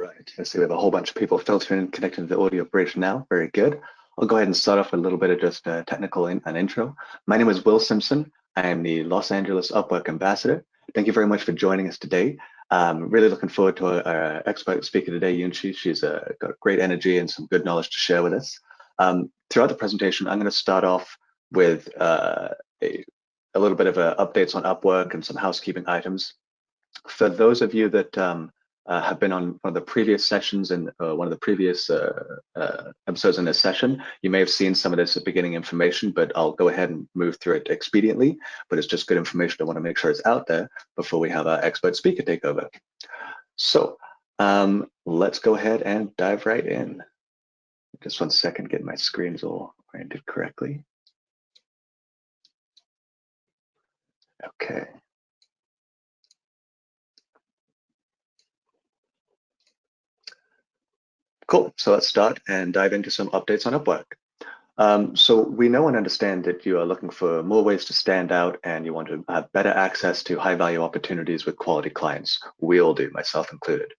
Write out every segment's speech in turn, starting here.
right, I see we have a whole bunch of people filtering and connecting to the audio bridge now. Very good. I'll go ahead and start off with a little bit of just technical an intro. My name is Will Simpson. I am the Los Angeles Upwork Ambassador. Thank you very much for joining us today. Really looking forward to our expert speaker today, Yunche. She's got great energy and some good knowledge to share with us. Throughout the presentation, I'm going to start off with a little bit of updates on Upwork and some housekeeping items. For those of you that have been on one of the previous sessions and one of the previous episodes in this session, you may have seen some of this beginning information, but I'll go ahead and move through it expediently. But it's just good information. I want to make sure it's out there before we have our expert speaker take over. So let's go ahead and dive right in. Just 1 second, get my screens all oriented correctly. Okay. Cool, so let's start and dive into some updates on Upwork. So we know and understand that you are looking for more ways to stand out and you want to have better access to high value opportunities with quality clients. We all do, myself included.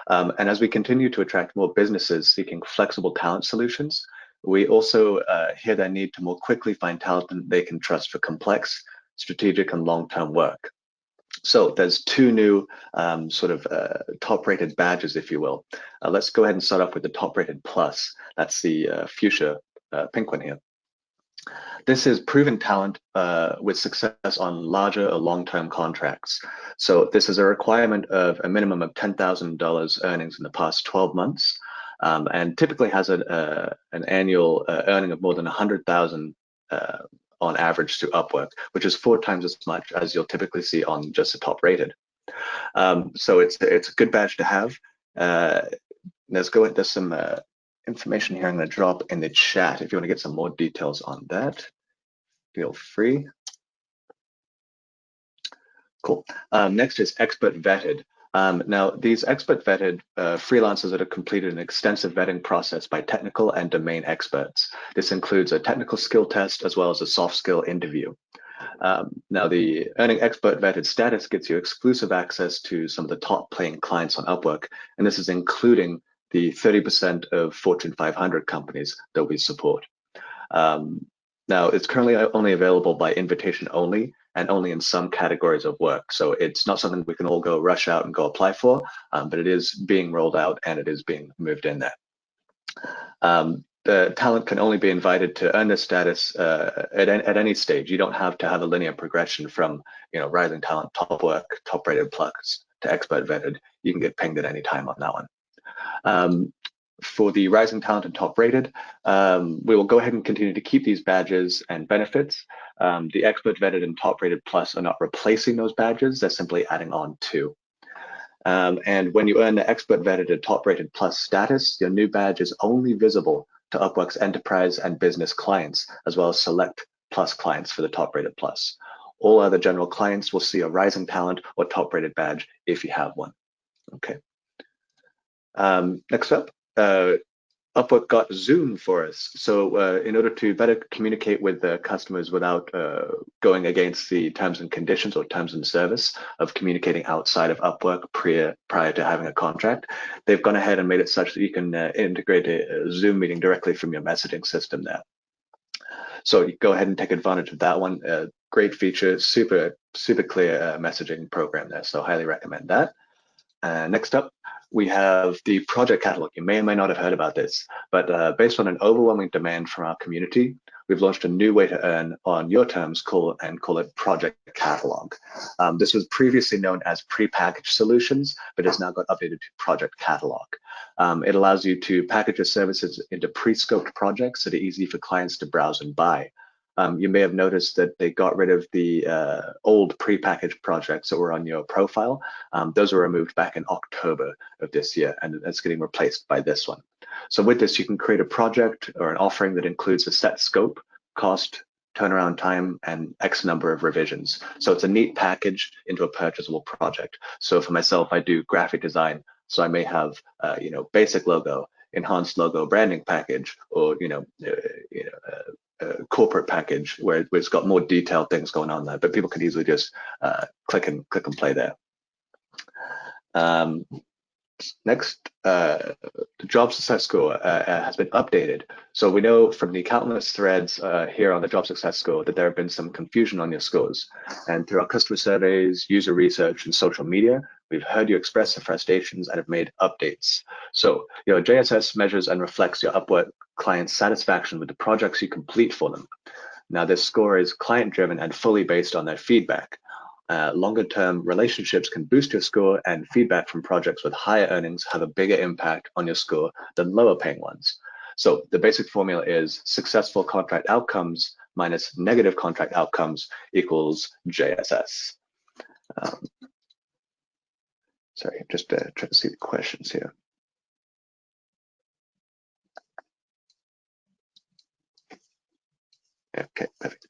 And as we continue to attract more businesses seeking flexible talent solutions, we also hear their need to more quickly find talent that they can trust for complex, strategic and long-term work. So there's two new top-rated badges, if you will. Let's go ahead and start off with the top-rated plus. That's the fuchsia pink one here. This is proven talent with success on larger or long-term contracts. So this is a requirement of a minimum of $10,000 earnings in the past 12 months, and typically has an annual earning of more than $100,000 on average through Upwork, which is 4 times as much as you'll typically see on just the top rated. So it's a good badge to have. There's some information here I'm going to drop in the chat if you want to get some more details on that. Feel free. Cool. Next is expert vetted. Now, these expert vetted freelancers that have completed an extensive vetting process by technical and domain experts. This includes a technical skill test as well as a soft skill interview. Now, the earning expert vetted status gets you exclusive access to some of the top paying clients on Upwork, and this is including the 30% of Fortune 500 companies that we support. Now, it's currently only available by invitation only, and only in some categories of work. So it's not something we can all go rush out and go apply for, but it is being rolled out and it is being moved in there. The talent can only be invited to earn this status at any stage. You don't have to have a linear progression from rising talent, top work, top rated plus to expert vetted. You can get pinged at any time on that one. For the rising talent and top rated, we will go ahead and continue to keep these badges and benefits. The expert vetted and top rated plus are not replacing those badges, they're simply adding on to. And when you earn the expert vetted and top rated plus status, your new badge is only visible to Upwork's enterprise and business clients, as well as select plus clients for the top rated plus. All other general clients will see a rising talent or top rated badge if you have one. Okay. Next up. Upwork got Zoom for us. So in order to better communicate with the customers without going against the terms and conditions or terms and service of communicating outside of Upwork prior to having a contract, they've gone ahead and made it such that you can integrate a Zoom meeting directly from your messaging system there. So you go ahead and take advantage of that one. Great feature, super clear messaging program there. So highly recommend that. Next up, we have the project catalog. You may or may not have heard about this, but based on an overwhelming demand from our community, we've launched a new way to earn on your terms, call it project catalog. This was previously known as prepackaged solutions, but has now got updated to project catalog. It allows you to package your services into pre-scoped projects that are easy for clients to browse and buy. You may have noticed that they got rid of the old prepackaged projects that were on your profile. Those were removed back in October of this year, and it's getting replaced by this one. So with this, you can create a project or an offering that includes a set scope, cost, turnaround time, and X number of revisions. So it's a neat package into a purchasable project. So for myself, I do graphic design, so I may have basic logo, enhanced logo branding package, or corporate package where it's got more detailed things going on there, but people can easily just click and play there. Next, the job success score has been updated. So we know from the countless threads here on the job success score that there have been some confusion on your scores. And through our customer surveys, user research, and social media, we've heard you express the frustrations and have made updates. So your JSS measures and reflects your Upwork clients' satisfaction with the projects you complete for them. Now, this score is client-driven and fully based on their feedback. Longer-term relationships can boost your score, and feedback from projects with higher earnings have a bigger impact on your score than lower-paying ones. So the basic formula is successful contract outcomes minus negative contract outcomes equals JSS. Sorry, just trying to see the questions here. Okay, perfect.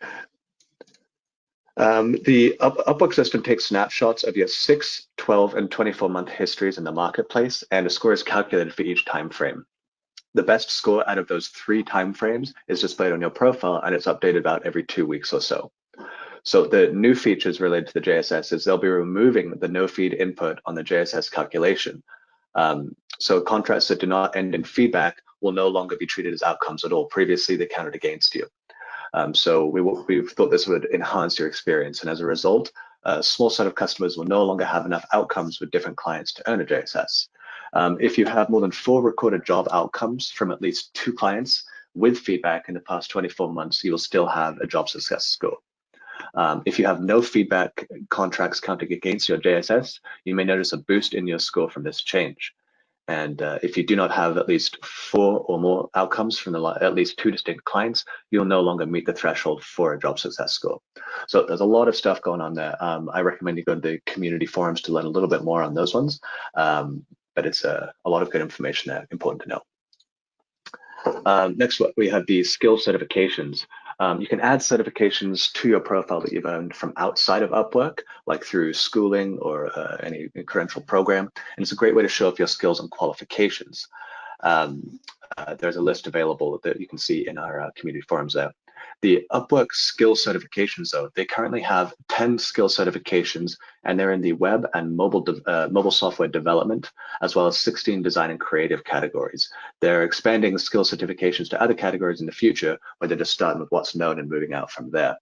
The Upwork system takes snapshots of your 6, 12, and 24-month histories in the marketplace, and a score is calculated for each time frame. The best score out of those 3 time frames is displayed on your profile, and it's updated about every 2 weeks or so. So the new features related to the JSS is they'll be removing the no-feed input on the JSS calculation. So contracts that do not end in feedback will no longer be treated as outcomes at all. Previously, they counted against you. So we thought this would enhance your experience, and as a result, a small set of customers will no longer have enough outcomes with different clients to earn a JSS. If you have more than 4 recorded job outcomes from at least 2 clients with feedback in the past 24 months, you will still have a job success score. If you have no feedback contracts counting against your JSS, you may notice a boost in your score from this change. And if you do not have at least 4 or more outcomes from at least 2 distinct clients, you'll no longer meet the threshold for a job success score. So there's a lot of stuff going on there. I recommend you go to the community forums to learn a little bit more on those ones. But it's a lot of good information there, important to know. Next, we have the skill certifications. You can add certifications to your profile that you've earned from outside of Upwork, like through schooling or any credential program. And it's a great way to show off your skills and qualifications. There's a list available that you can see in our community forums there. The Upwork skill certifications, though, they currently have 10 skill certifications, and they're in the web and mobile software development, as well as 16 design and creative categories. They're expanding skill certifications to other categories in the future, where they're just starting with what's known and moving out from there.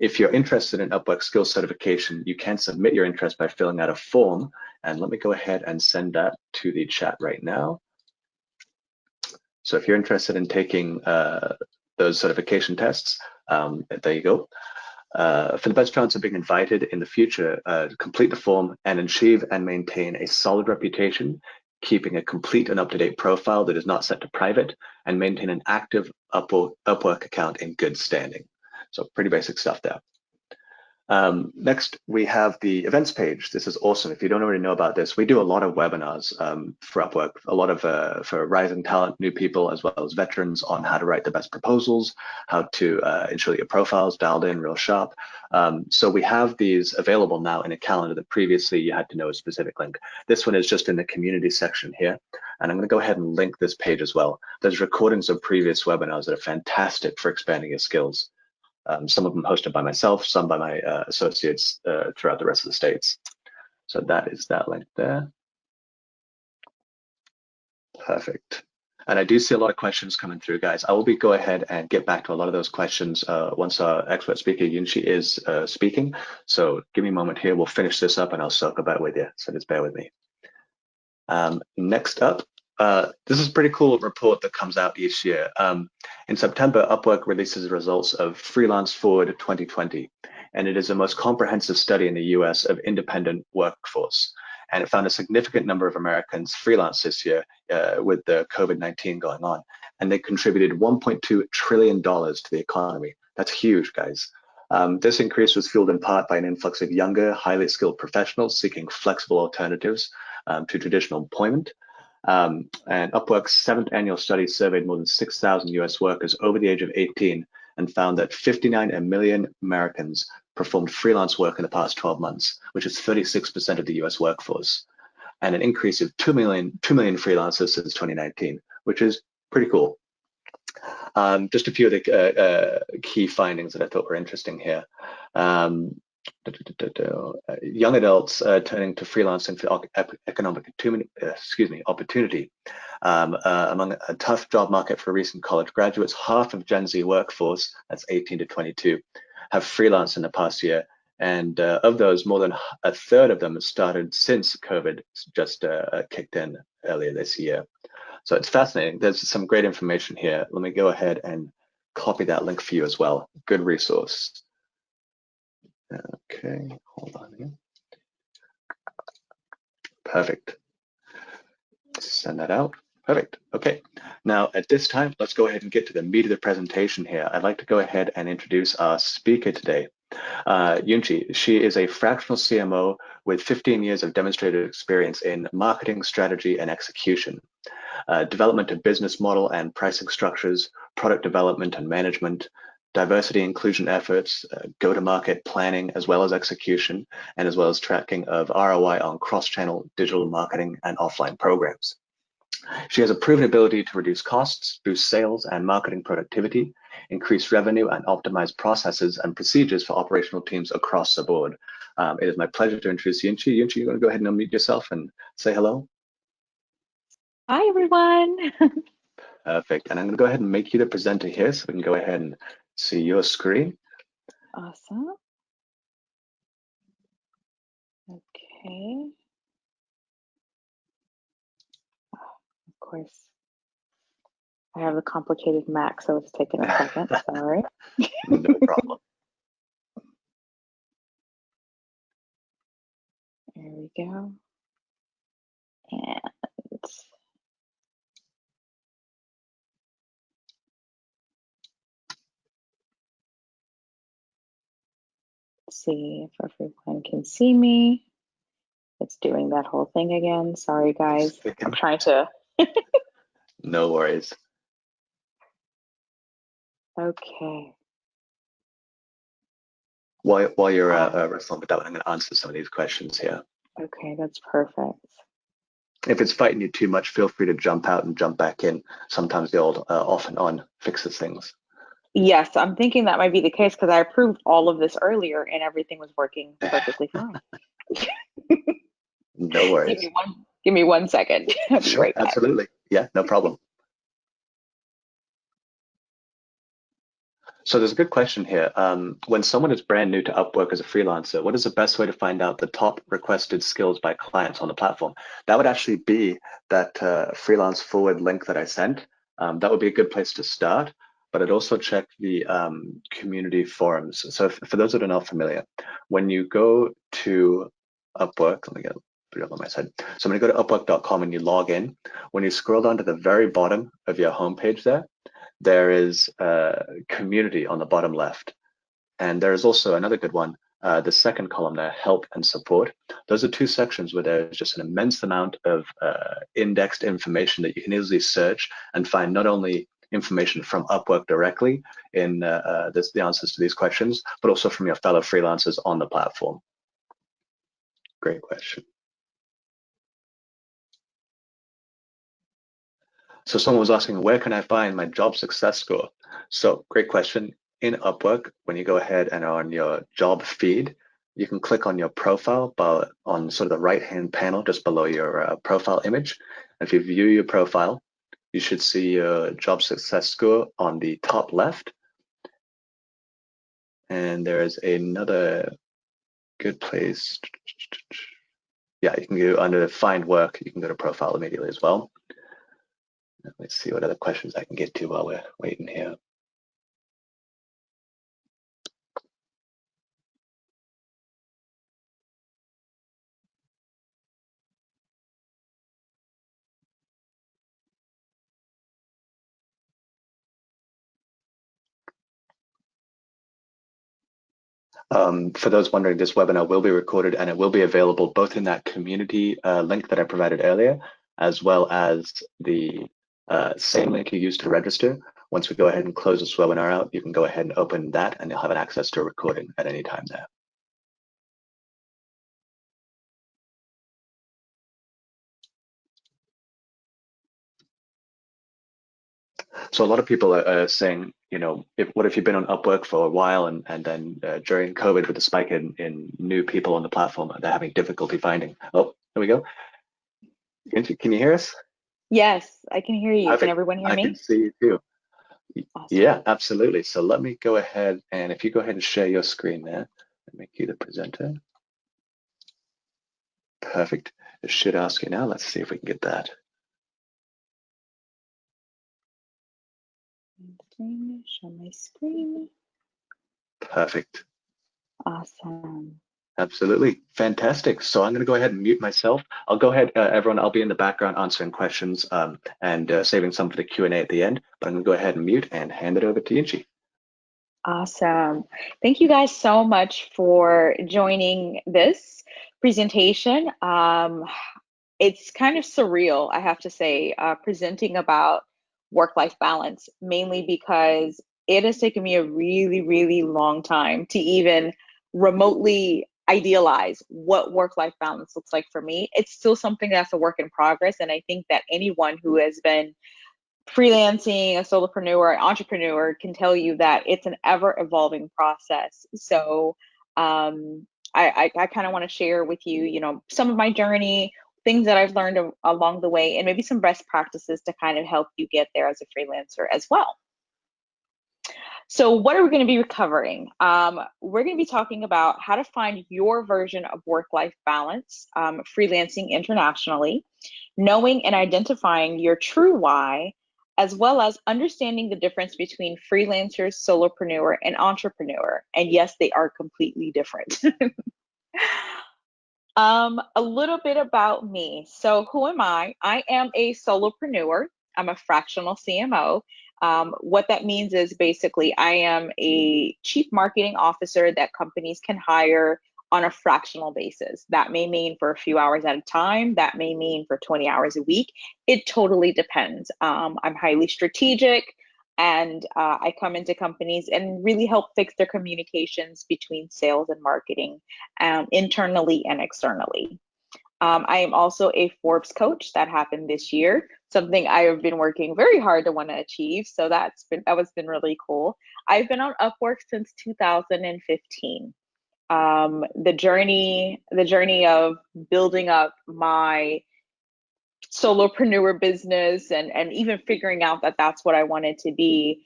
If you're interested in Upwork skill certification, you can submit your interest by filling out a form, and let me go ahead and send that to the chat right now. So if you're interested in taking those certification tests, there you go. For the best chance of being invited in the future, complete the form and achieve and maintain a solid reputation, keeping a complete and up-to-date profile that is not set to private, and maintain an active Upwork account in good standing. So pretty basic stuff there. Next, we have the events page. This is awesome. If you don't already know about this, we do a lot of webinars for Upwork, a lot of for rising talent, new people, as well as veterans on how to write the best proposals, how to ensure that your profile's dialed in real sharp. So we have these available now in a calendar that previously you had to know a specific link. This one is just in the community section here. And I'm going to go ahead and link this page as well. There's recordings of previous webinars that are fantastic for expanding your skills. Some of them hosted by myself, some by my associates throughout the rest of the states. So that is that link there. Perfect. And I do see a lot of questions coming through, guys. I will go ahead and get back to a lot of those questions once our expert speaker, Yunche, is speaking. So give me a moment here. We'll finish this up and I'll circle back with you. So just bear with me. Next up, this is a pretty cool report that comes out each year. In September, Upwork releases the results of Freelance Forward 2020, and it is the most comprehensive study in the US of independent workforce. And it found a significant number of Americans freelance this year with the COVID-19 going on, and they contributed $1.2 trillion to the economy. That's huge, guys. This increase was fueled in part by an influx of younger, highly skilled professionals seeking flexible alternatives to traditional employment. And Upwork's 7th annual study surveyed more than 6,000 US workers over the age of 18 and found that 59 million Americans performed freelance work in the past 12 months, which is 36% of the US workforce, and an increase of 2 million freelancers since 2019, which is pretty cool. Just a few of the key findings that I thought were interesting here. Young adults turning to freelancing for economic opportunity. Among a tough job market for recent college graduates, half of Gen Z workforce, that's 18 to 22, have freelanced in the past year. And of those, more than a third of them have started since COVID just kicked in earlier this year. So it's fascinating. There's some great information here. Let me go ahead and copy that link for you as well. Good resource. Okay, hold on here. Perfect. Send that out. Perfect. Okay. Now, at this time, let's go ahead and get to the meat of the presentation here. I'd like to go ahead and introduce our speaker today. Yunche, she is a fractional CMO with 15 years of demonstrated experience in marketing, strategy, and execution, development of business model and pricing structures, product development and management, diversity inclusion efforts, go-to-market planning, as well as execution, and as well as tracking of ROI on cross-channel digital marketing and offline programs. She has a proven ability to reduce costs, boost sales and marketing productivity, increase revenue, and optimize processes and procedures for operational teams across the board. It is my pleasure to introduce Yunche. Yunche, you want to go ahead and unmute yourself and say hello? Hi, everyone. Perfect. And I'm going to go ahead and make you the presenter here so we can go ahead and see your screen. Awesome. Okay. Of course. I have a complicated Mac, so it's taking a second. Sorry. No problem. There we go. And let's see if everyone can see me. It's doing that whole thing again. Sorry, guys. I'm trying to. No worries. Okay. While you're wrestling with that one, I'm going to answer some of these questions here. Okay, that's perfect. If it's fighting you too much, feel free to jump out and jump back in. Sometimes the old off and on fixes things. Yes, I'm thinking that might be the case because I approved all of this earlier and everything was working perfectly fine. No worries. Give me one second. I'll be Sure, right back. absolutely. Yeah, no problem. So there's a good question here. When someone is brand new to Upwork as a freelancer, what is the best way to find out the top requested skills by clients on the platform? That would actually be that freelance forward link that I sent. That would be a good place to start, but I'd also check the community forums. So for those that are not familiar, when you go to Upwork, let me get it up on my side. So when you go to upwork.com and you log in, when you scroll down to the very bottom of your homepage there is a community on the bottom left. And there is also another good one, the second column there, help and support. Those are two sections where there's just an immense amount of indexed information that you can easily search and find not only information from Upwork directly in the answers to these questions, but also from your fellow freelancers on the platform. Great question. So someone was asking, where can I find my job success score? So great question. In Upwork, when you go ahead and on your job feed, you can click on your profile on sort of the right-hand panel just below your profile image. If you view your profile, you should see your job success score on the top left. And there is another good place. Yeah, you can go under find work. You can go to profile immediately as well. Let's see what other questions I can get to while we're waiting here. For those wondering, this webinar will be recorded and it will be available both in that community link that I provided earlier, as well as the same link you used to register. Once we go ahead and close this webinar out, you can go ahead and open that and you'll have an access to a recording at any time there. So a lot of people are saying, what if you've been on Upwork for a while and then during COVID with the spike in new people on the platform, they're having difficulty finding. Oh, there we go. Can you hear us? Yes, I can hear you. Can Perfect. everyone hear I can me? see you too. Awesome. Yeah, absolutely. So let me go ahead, and if you go ahead and share your screen there, and make you the presenter. Perfect. It should ask you now. Let's see if we can get that. Show my screen. Perfect. Awesome. Absolutely. Fantastic. So I'm going to go ahead and mute myself. I'll go ahead, everyone, I'll be in the background answering questions and saving some for the Q&A at the end, but I'm going to go ahead and mute and hand it over to Yunche. Awesome. Thank you guys so much for joining this presentation. It's kind of surreal, I have to say, presenting about work-life balance, mainly because it has taken me a really, really long time to even remotely idealize what work-life balance looks like for me. It's still something that's a work in progress, and I think that anyone who has been freelancing, a solopreneur, an entrepreneur can tell you that it's an ever evolving process. So I kind of want to share with you, some of my journey, things that I've learned along the way, and maybe some best practices to kind of help you get there as a freelancer as well. So what are we going to be covering? We're going to be talking about how to find your version of work-life balance, freelancing internationally, knowing and identifying your true why, as well as understanding the difference between freelancers, solopreneur, and entrepreneur. And yes, they are completely different. A little bit about me. So who am I? I am a solopreneur. I'm a fractional CMO. What that means is basically I am a chief marketing officer that companies can hire on a fractional basis. That may mean for a few hours at a time. That may mean for 20 hours a week. It totally depends. I'm highly strategic, and I come into companies and really help fix their communications between sales and marketing, internally and externally. I am also a Forbes coach. That happened this year, something I have been working very hard to want to achieve. So that was been really cool. I've been on Upwork since 2015. The journey of building up my solopreneur business and even figuring out that that's what I wanted to be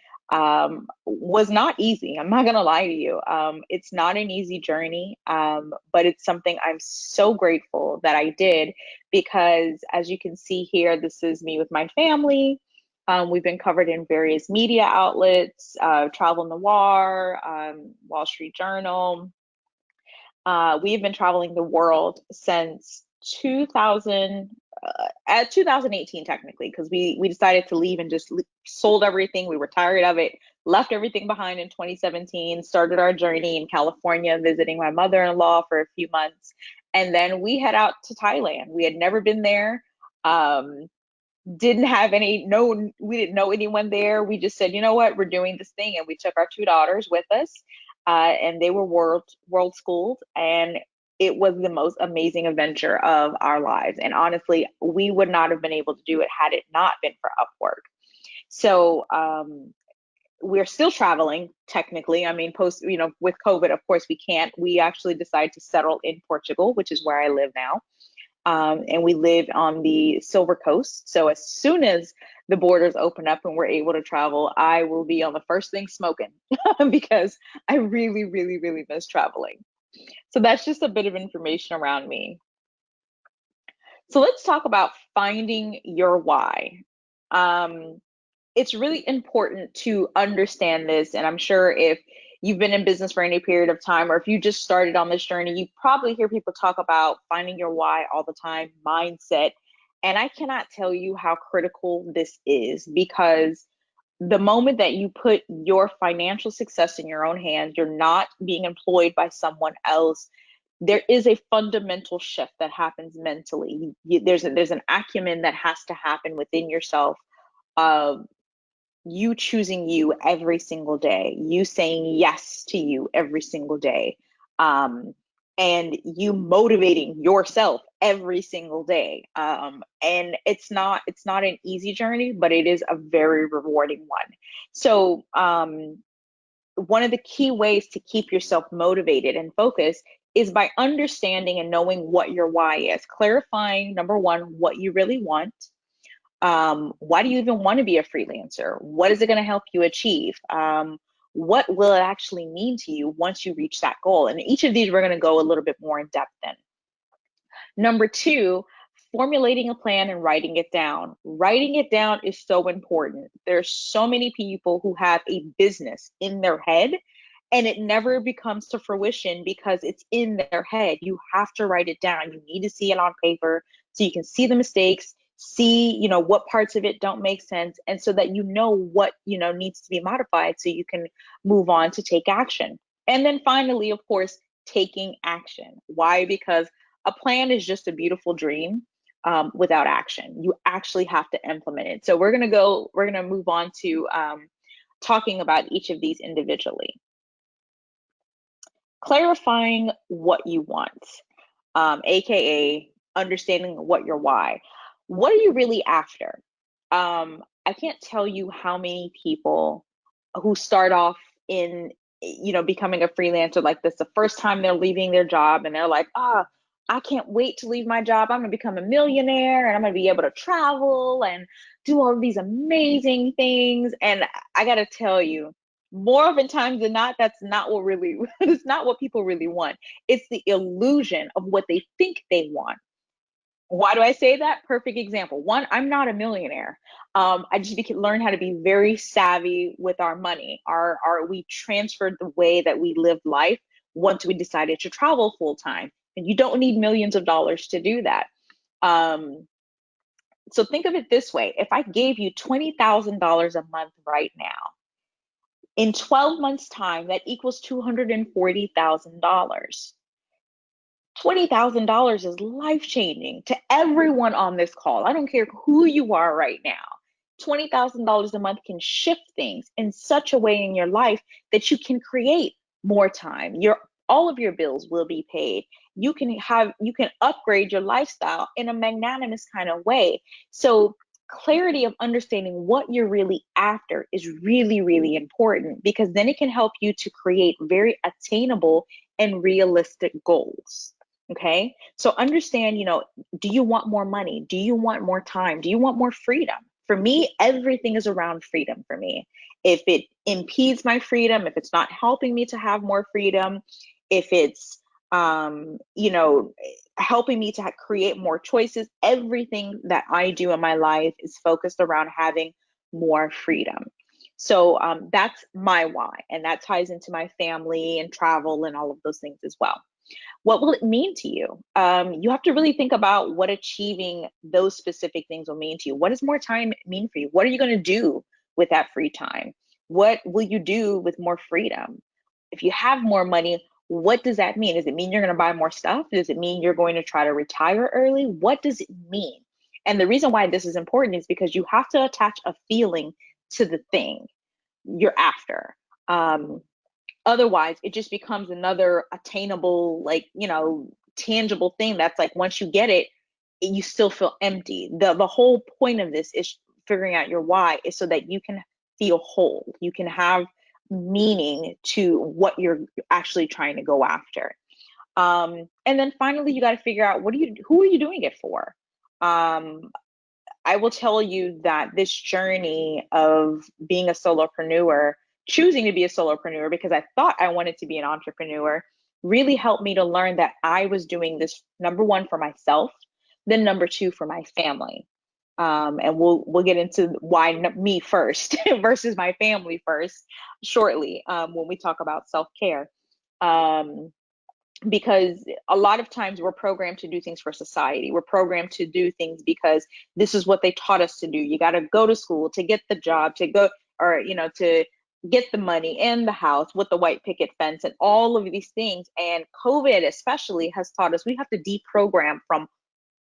was not easy. I'm not gonna lie to you. It's not an easy journey, but it's something I'm so grateful that I did, because as you can see here, this is me with my family. We've been covered in various media outlets, Travel Noir, Wall Street Journal. We've been traveling the world since 2018 technically, because we decided to leave and just sold everything. We were tired of it, left everything behind in 2017, started our journey in California, visiting my mother-in-law for a few months, and then we head out to Thailand. We had never been there. Didn't have we didn't know anyone there. We just said, you know what, we're doing this thing, and we took our two daughters with us, and they were world schooled, and it was the most amazing adventure of our lives. And honestly, we would not have been able to do it had it not been for Upwork. So we're still traveling technically. I mean, with COVID, of course we can't. We actually decided to settle in Portugal, which is where I live now. And we live on the Silver Coast. So as soon as the borders open up and we're able to travel, I will be on the first thing smoking because I really, really, really miss traveling. So that's just a bit of information around me. So let's talk about finding your why. It's really important to understand this, and I'm sure if you've been in business for any period of time, or if you just started on this journey, you probably hear people talk about finding your why all the time, mindset. And I cannot tell you how critical this is, because the moment that you put your financial success in your own hands, you're not being employed by someone else. There is a fundamental shift that happens mentally. There's an acumen that has to happen within yourself, of you choosing you every single day, you saying yes to you every single day, and you motivating yourself every single day. And it's not an easy journey, but it is a very rewarding one. So one of the key ways to keep yourself motivated and focused is by understanding and knowing what your why is. Clarifying, number one, what you really want. Why do you even want to be a freelancer? What is it going to help you achieve? What will it actually mean to you once you reach that goal? And each of these we're going to go a little bit more in depth in. Number two, formulating a plan and writing it down. Writing it down is so important. There's so many people who have a business in their head and it never becomes to fruition because it's in their head. You have to write it down. You need to see it on paper so you can see the mistakes, see, what parts of it don't make sense, and so that what, needs to be modified so you can move on to take action. And then finally, of course, taking action. Why? Because a plan is just a beautiful dream without action. You actually have to implement it. So we're gonna move on to talking about each of these individually. Clarifying what you want, aka understanding what your why. What are you really after? I can't tell you how many people who start off in becoming a freelancer like this, the first time they're leaving their job and they're like, I can't wait to leave my job. I'm gonna become a millionaire and I'm gonna be able to travel and do all of these amazing things. And I gotta tell you, more often times than not, that's not what really it's not what people really want. It's the illusion of what they think they want. Why do I say that? Perfect example. One, I'm not a millionaire. I just learned how to be very savvy with our money. We transferred the way that we live life once we decided to travel full time. And you don't need millions of dollars to do that. So think of it this way. If I gave you $20,000 a month right now, in 12 months' time, that equals $240,000. $20,000 is life-changing to everyone on this call. I don't care who you are right now. $20,000 a month can shift things in such a way in your life that you can create more time. All of your bills will be paid. You can upgrade your lifestyle in a magnanimous kind of way. So clarity of understanding what you're really after is really, really important, because then it can help you to create very attainable and realistic goals. Okay. So understand, do you want more money? Do you want more time? Do you want more freedom? For me, everything is around freedom for me. If it impedes my freedom, if it's not helping me to have more freedom, if it's, helping me to create more choices, everything that I do in my life is focused around having more freedom. So that's my why. And that ties into my family and travel and all of those things as well. What will it mean to you? You have to really think about what achieving those specific things will mean to you. What does more time mean for you? What are you going to do with that free time? What will you do with more freedom? If you have more money, what does that mean? Does it mean you're going to buy more stuff? Does it mean you're going to try to retire early? What does it mean? And the reason why this is important is because you have to attach a feeling to the thing you're after. Otherwise, it just becomes another attainable, tangible thing that's like, once you get it, you still feel empty. The whole point of this is figuring out your why, is so that you can feel whole. You can have meaning to what you're actually trying to go after. And then finally, you got to figure out who are you doing it for? I will tell you that this journey of being a solopreneur, choosing to be a solopreneur because I thought I wanted to be an entrepreneur, really helped me to learn that I was doing this, number one, for myself, then number two, for my family. And we'll get into why me first versus my family first shortly, when we talk about self-care. Because a lot of times we're programmed to do things for society. We're programmed to do things because this is what they taught us to do. You got to go to school to get the job, to go, or, to get the money in the house with the white picket fence and all of these things. And COVID especially has taught us we have to deprogram from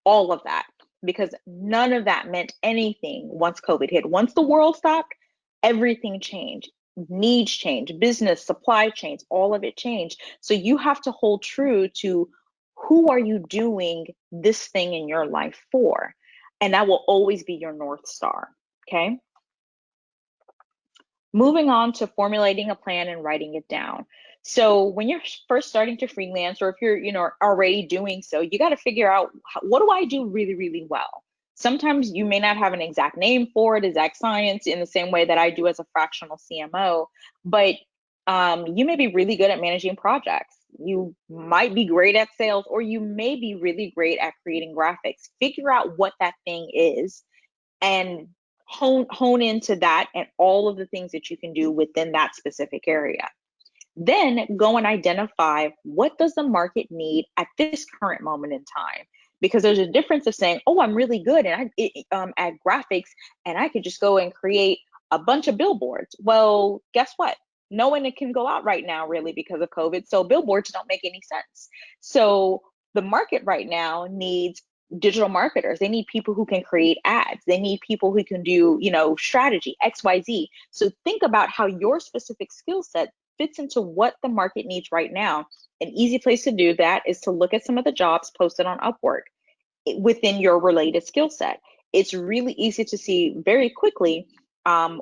all of that, because none of that meant anything once COVID hit. Once the world stopped, everything changed. Needs change, business, supply chains, all of it changed. So you have to hold true to Who are you doing this thing in your life for? And that will always be your North Star, okay? Moving on to formulating a plan and writing it down. So when you're first starting to freelance, or if you're, already doing so, you got to figure out, what do I do really, really well? Sometimes you may not have an exact name for it, exact science, in the same way that I do as a fractional CMO, but you may be really good at managing projects. You might be great at sales, or you may be really great at creating graphics. Figure out what that thing is and hone into that and all of the things that you can do within that specific area. Then go and identify, what does the market need at this current moment in time? Because there's a difference of saying, oh, I'm really good and at graphics, and I could just go and create a bunch of billboards. Well, guess what? No one can go out right now, really, because of COVID. So billboards don't make any sense. So the market right now needs digital marketers. They need people who can create ads. They need people who can do, strategy, XYZ. So think about how your specific skill set fits into what the market needs right now. An easy place to do that is to look at some of the jobs posted on Upwork within your related skill set. It's really easy to see very quickly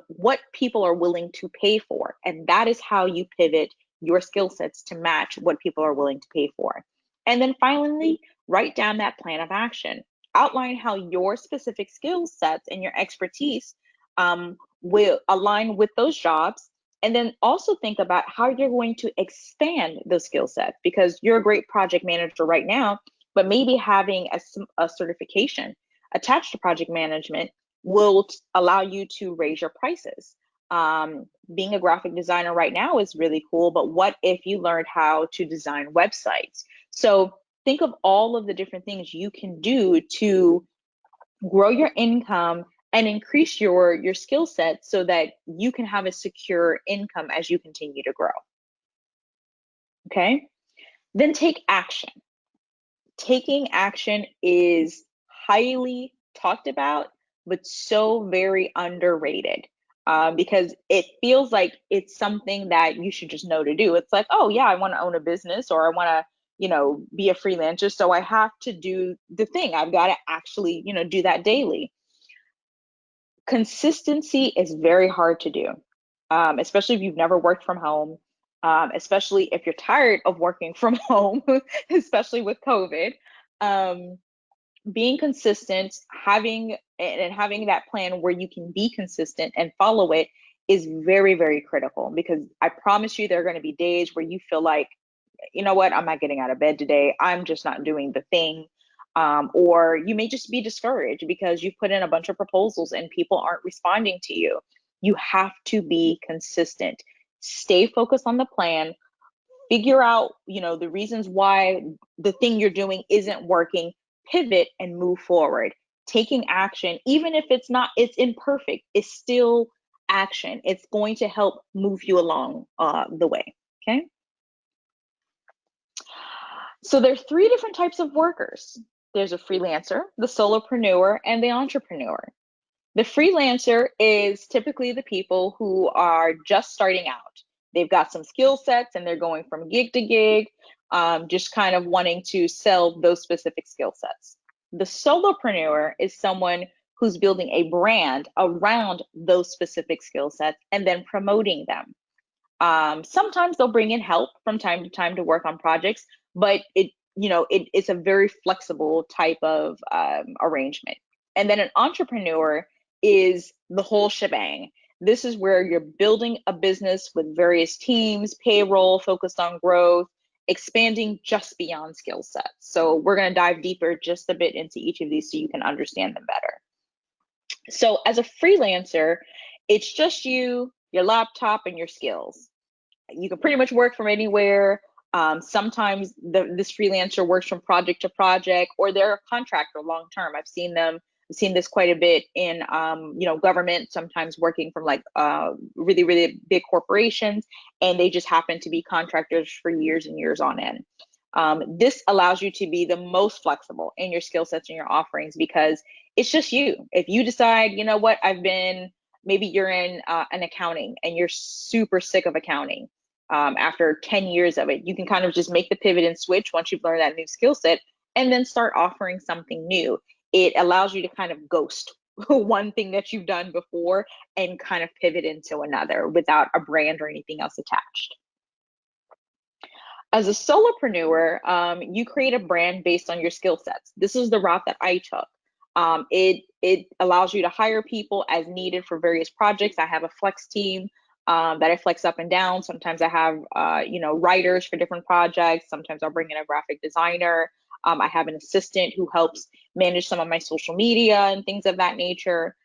what people are willing to pay for. And that is how you pivot your skill sets to match what people are willing to pay for. And then finally, write down that plan of action. Outline how your specific skill sets and your expertise will align with those jobs. And then also think about how you're going to expand those skill sets, because you're a great project manager right now, but maybe having a certification attached to project management will allow you to raise your prices. Being a graphic designer right now is really cool, but what if you learned how to design websites? So think of all of the different things you can do to grow your income and increase your skill set so that you can have a secure income as you continue to grow. Okay? Then take action. Taking action is highly talked about, but so very underrated, because it feels like it's something that you should just know to do. It's like, oh yeah, I want to own a business, or I want to, be a freelancer. So I have to do the thing. I've got to actually, do that daily. Consistency is very hard to do, especially if you've never worked from home, especially if you're tired of working from home, especially with COVID. Um, Being consistent, having that plan where you can be consistent and follow it is very, very critical, because I promise you there are going to be days where you feel like, you know what, I'm not getting out of bed today. I'm just not doing the thing. Or you may just be discouraged because you put in a bunch of proposals and people aren't responding to you. You have to be consistent. Stay focused on the plan. Figure out, the reasons why the thing you're doing isn't working. Pivot and move forward. Taking action, even if it's imperfect, it's still action. It's going to help move you along the way. Okay. So there's three different types of workers. There's a freelancer, the solopreneur, and the entrepreneur. The freelancer is typically the people who are just starting out. They've got some skill sets and they're going from gig to gig, just kind of wanting to sell those specific skill sets. The solopreneur is someone who's building a brand around those specific skill sets and then promoting them. Sometimes they'll bring in help from time to time to work on projects, but it's a very flexible type of arrangement. And then an entrepreneur is the whole shebang. This is where you're building a business with various teams, payroll, focused on growth, expanding just beyond skill sets. So we're going to dive deeper just a bit into each of these so you can understand them better. So as a freelancer, it's just you, your laptop, and your skills. You can pretty much work from anywhere. Sometimes this freelancer works from project to project, or they're a contractor long term. I've seen this quite a bit in government, sometimes working from like really, really big corporations, and they just happen to be contractors for years and years on end. This allows you to be the most flexible in your skill sets and your offerings, because it's just you. If you decide, you know what, maybe you're in an accounting and you're super sick of accounting. after 10 years of it. You can kind of just make the pivot and switch once you've learned that new skill set and then start offering something new. It allows you to kind of ghost one thing that you've done before and kind of pivot into another without a brand or anything else attached. As a solopreneur, you create a brand based on your skill sets. This is the route that I took. It allows you to hire people as needed for various projects. I have a flex team that I flex up and down. Sometimes I have writers for different projects. Sometimes I'll bring in a graphic designer. I have an assistant who helps manage some of my social media and things of that nature.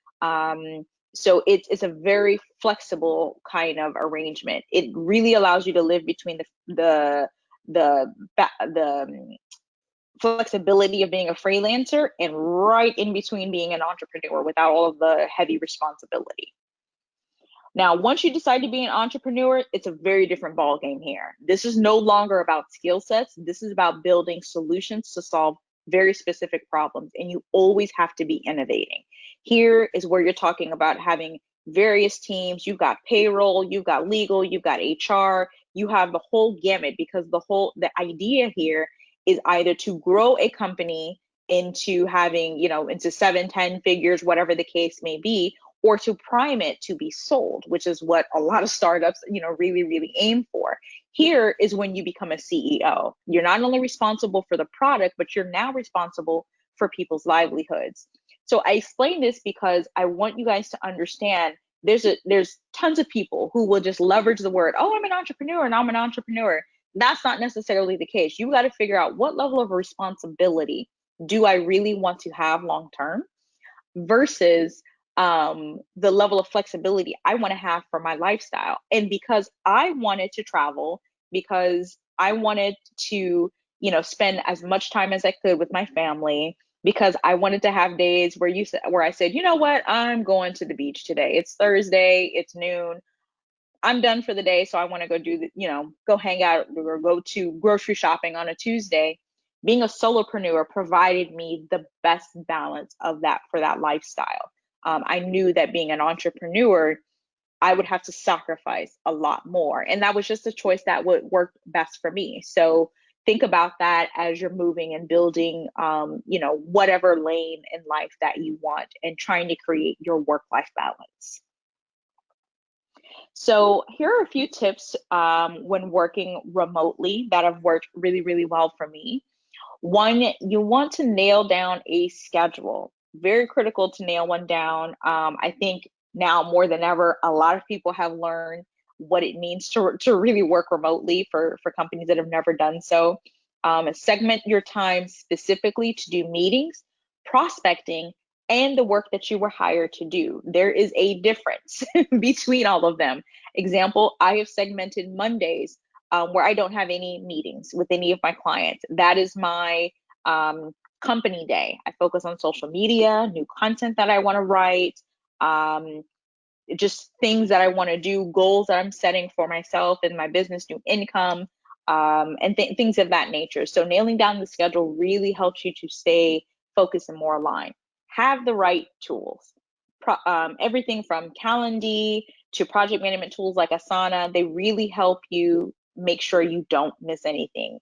So it's a very flexible kind of arrangement. It really allows you to live between the flexibility of being a freelancer and right in between being an entrepreneur without all of the heavy responsibility. Now, once you decide to be an entrepreneur, it's a very different ballgame here. This is no longer about skill sets. This is about building solutions to solve very specific problems, and you always have to be innovating. Here is where you're talking about having various teams. You've got payroll, you've got legal, you've got HR, you have the whole gamut, because the idea here is either to grow a company into having, into 7, 10 figures, whatever the case may be, or to prime it to be sold, which is what a lot of startups, really, really aim for. Here is when you become a CEO. You're not only responsible for the product, but you're now responsible for people's livelihoods. So I explain this because I want you guys to understand there's tons of people who will just leverage the word, oh, I'm an entrepreneur and I'm an entrepreneur. That's not necessarily the case. You got to figure out what level of responsibility do I really want to have long term versus the level of flexibility I want to have for my lifestyle. And because I wanted to travel, because I wanted to, spend as much time as I could with my family, because I wanted to have days where I said, you know what, I'm going to the beach today. It's Thursday, it's noon. I'm done for the day, so I want to go hang out or go to grocery shopping on a Tuesday. Being a solopreneur provided me the best balance of that for that lifestyle. I knew that being an entrepreneur, I would have to sacrifice a lot more. And that was just a choice that would work best for me. So think about that as you're moving and building, whatever lane in life that you want and trying to create your work-life balance. So here are a few tips when working remotely that have worked really, really well for me. One, you want to nail down a schedule. Very critical to nail one down. I think now more than ever, a lot of people have learned what it means to really work remotely for companies that have never done so. Segment your time specifically to do meetings, prospecting, and the work that you were hired to do. There is a difference between all of them. Example, I have segmented Mondays where I don't have any meetings with any of my clients. That is my company day. I focus on social media, new content that I want to write, just things that I want to do, goals that I'm setting for myself and my business, new income, and things of that nature. So nailing down the schedule really helps you to stay focused and more aligned. Have the right tools. Everything from Calendly to project management tools like Asana, they really help you make sure you don't miss anything.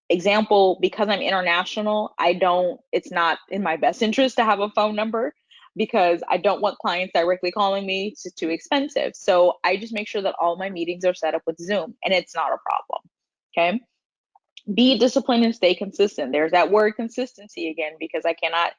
Example, because I'm international, it's not in my best interest to have a phone number because I don't want clients directly calling me. It's too expensive. So I just make sure that all my meetings are set up with Zoom, and it's not a problem. Okay. Be disciplined and stay consistent. There's that word consistency again, because I cannot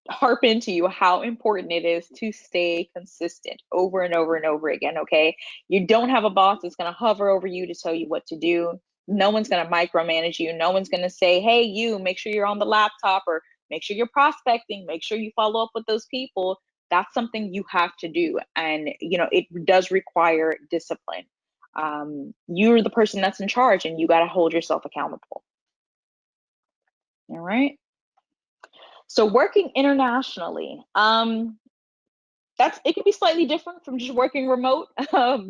harp into you how important it is to stay consistent over and over and over again. Okay. You don't have a boss that's going to hover over you to tell you what to do. No one's going to micromanage you. No one's going to say, hey, you make sure you're on the laptop, or make sure you're prospecting, make sure you follow up with those people. That's something you have to do. And, it does require discipline. You're the person that's in charge, and you got to hold yourself accountable. All right. So working internationally, it can be slightly different from just working remote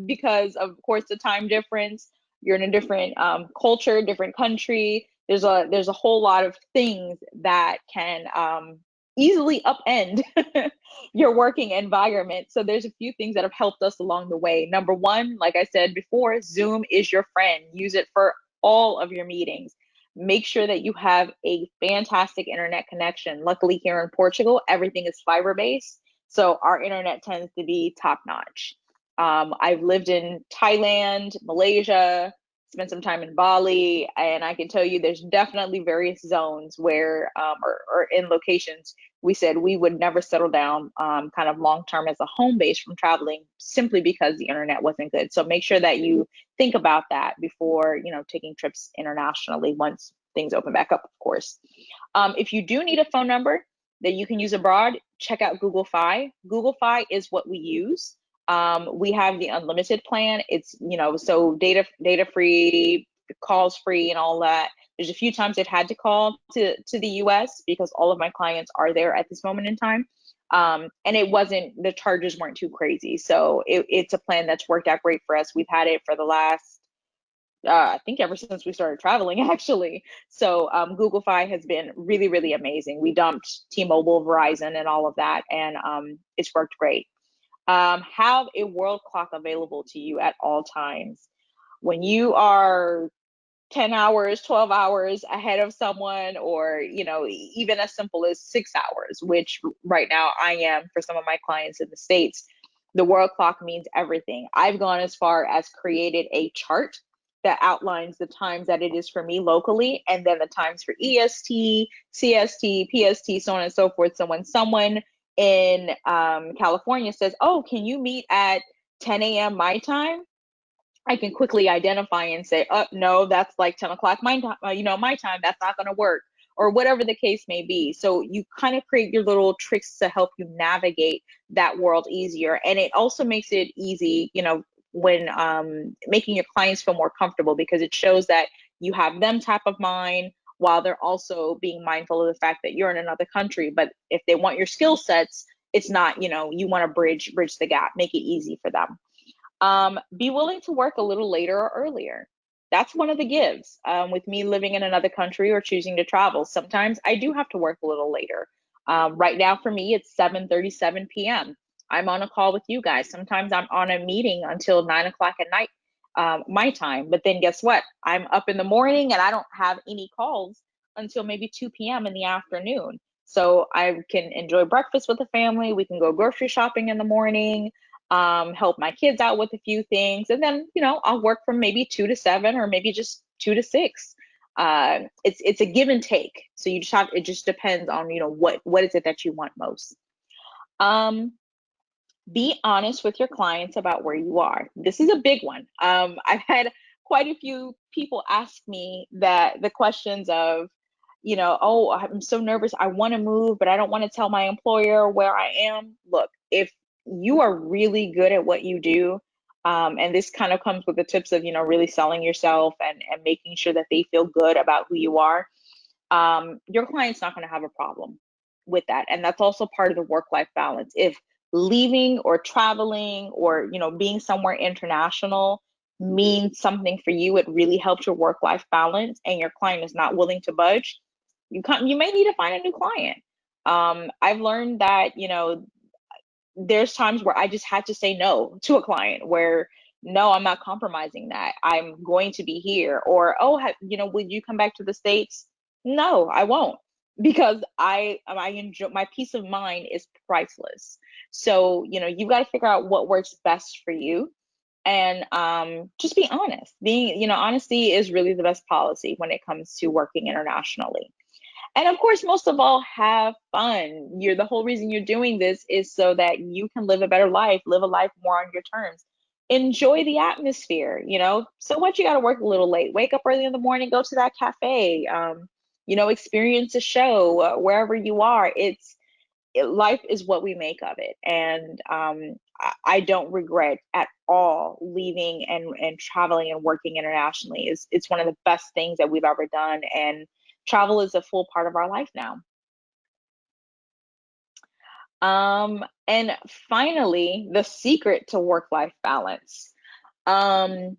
because of course the time difference. You're in a different culture, different country. There's a whole lot of things that can easily upend your working environment. So there's a few things that have helped us along the way. Number one, like I said before, Zoom is your friend. Use it for all of your meetings. Make sure that you have a fantastic internet connection. Luckily, here in Portugal, everything is fiber based. So our internet tends to be top notch. I've lived in Thailand, Malaysia, spent some time in Bali, and I can tell you there's definitely various zones where, or in locations, we said we would never settle down kind of long term as a home base from traveling simply because the internet wasn't good. So make sure that you think about that before, you know, taking trips internationally once things open back up, of course. If you do need a phone number that you can use abroad, check out Google Fi. Google Fi is what we use. We have the unlimited plan. It's, you know, so data free, calls free, and all that. There's a few times I've had to call to the US because all of my clients are there at this moment in time. And it wasn't, the charges weren't too crazy. So it's a plan that's worked out great for us. We've had it for the last, I think ever since we started traveling, actually. So Google Fi has been really, really amazing. We dumped T-Mobile, Verizon, and all of that, and it's worked great. Have a world clock available to you at all times. When you are 10 hours, 12 hours ahead of someone, or, you know, even as simple as 6 hours, which right now I am for some of my clients in the States, the world clock means everything. I've gone as far as created a chart that outlines the times that it is for me locally, and then the times for EST, CST, PST, so on and so forth. So when someone in California says, oh, can you meet at 10 a.m. my time? I can quickly identify and say, oh, no, that's like 10 o'clock my time, you know, my time, that's not going to work, or whatever the case may be. So you kind of create your little tricks to help you navigate that world easier. And it also makes it easy, you know, when making your clients feel more comfortable, because it shows that you have them top of mind while they're also being mindful of the fact that you're in another country. But if they want your skill sets, it's not, you know, you want to bridge the gap, make it easy for them. Be willing to work a little later or earlier. That's one of the gives. With me living in another country or choosing to travel, sometimes I do have to work a little later. Right now for me, it's 7:37 p.m. I'm on a call with you guys. Sometimes I'm on a meeting until 9 o'clock at night, my time. But then guess what? I'm up in the morning and I don't have any calls until maybe 2 p.m. in the afternoon. So I can enjoy breakfast with the family. We can go grocery shopping in the morning, help my kids out with a few things, and then, you know, I'll work from maybe 2 to 7 or maybe just 2 to 6. It's a give and take. So you just have, it just depends on, you know, what is it that you want most. Um, be honest with your clients about where you are. This is a big one. I've had quite a few people ask me that the questions of, you know, oh, I'm so nervous. I want to move, but I don't want to tell my employer where I am. Look, if you are really good at what you do, and this kind of comes with the tips of, you know, really selling yourself and making sure that they feel good about who you are, your client's not going to have a problem with that. And that's also part of the work-life balance. If leaving or traveling or, you know, being somewhere international means something for you, it really helps your work-life balance, and your client is not willing to budge, you may need to find a new client. I've learned that, you know, there's times where I just had to say no to a client where, no, I'm not compromising that. I'm going to be here. Or, oh, you know, would you come back to the States? No, I won't, because I enjoy, my peace of mind is priceless. So, you know, you got to figure out what works best for you, and just be honest. Being, you know, honesty is really the best policy when it comes to working internationally. And of course, most of all, have fun. You're, the whole reason you're doing this is so that you can live a better life, live a life more on your terms. Enjoy the atmosphere, you know. So what, you got to work a little late, wake up early in the morning, go to that cafe, you know, experience a show wherever you are. Life is what we make of it. And I don't regret at all leaving and traveling and working internationally. It's one of the best things that we've ever done. And travel is a full part of our life now. And finally, the secret to work-life balance. Um,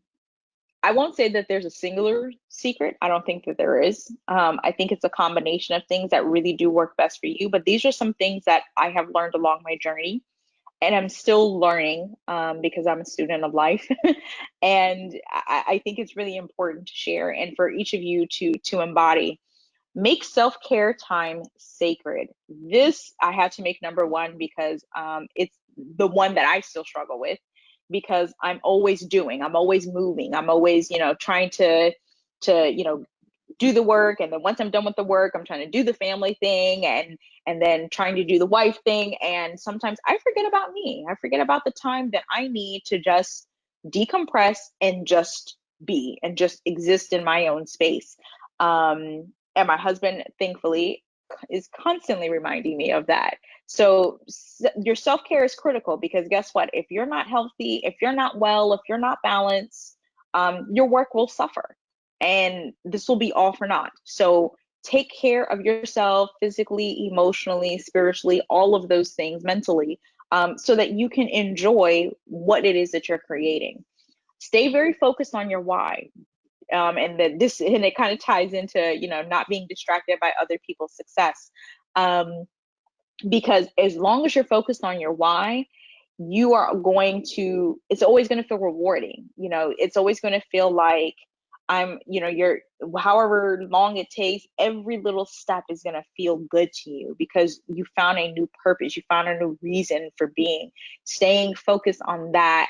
I won't say that there's a singular secret. I don't think that there is. I think it's a combination of things that really do work best for you. But these are some things that I have learned along my journey, and I'm still learning because I'm a student of life. And I think it's really important to share and for each of you to embody. Make self-care time sacred. This I had to make number one because it's the one that I still struggle with, because I'm always doing, I'm always moving, I'm always, trying to do the work, and then once I'm done with the work, I'm trying to do the family thing, and then trying to do the wife thing, and sometimes I forget about me. I forget about the time that I need to just decompress and just be and just exist in my own space. And my husband, thankfully, is constantly reminding me of that. So your self-care is critical, because guess what? If you're not healthy, if you're not well, if you're not balanced, your work will suffer, and this will be all for naught. So take care of yourself physically, emotionally, spiritually, all of those things, mentally, so that you can enjoy what it is that you're creating. Stay very focused on your why. And it kind of ties into not being distracted by other people's success, um, because as long as you're focused on your why, you are going to it's always going to feel rewarding. It's always going to feel like you're however long it takes, every little step is going to feel good to you because you found a new purpose, you found a new reason for being. Staying focused on that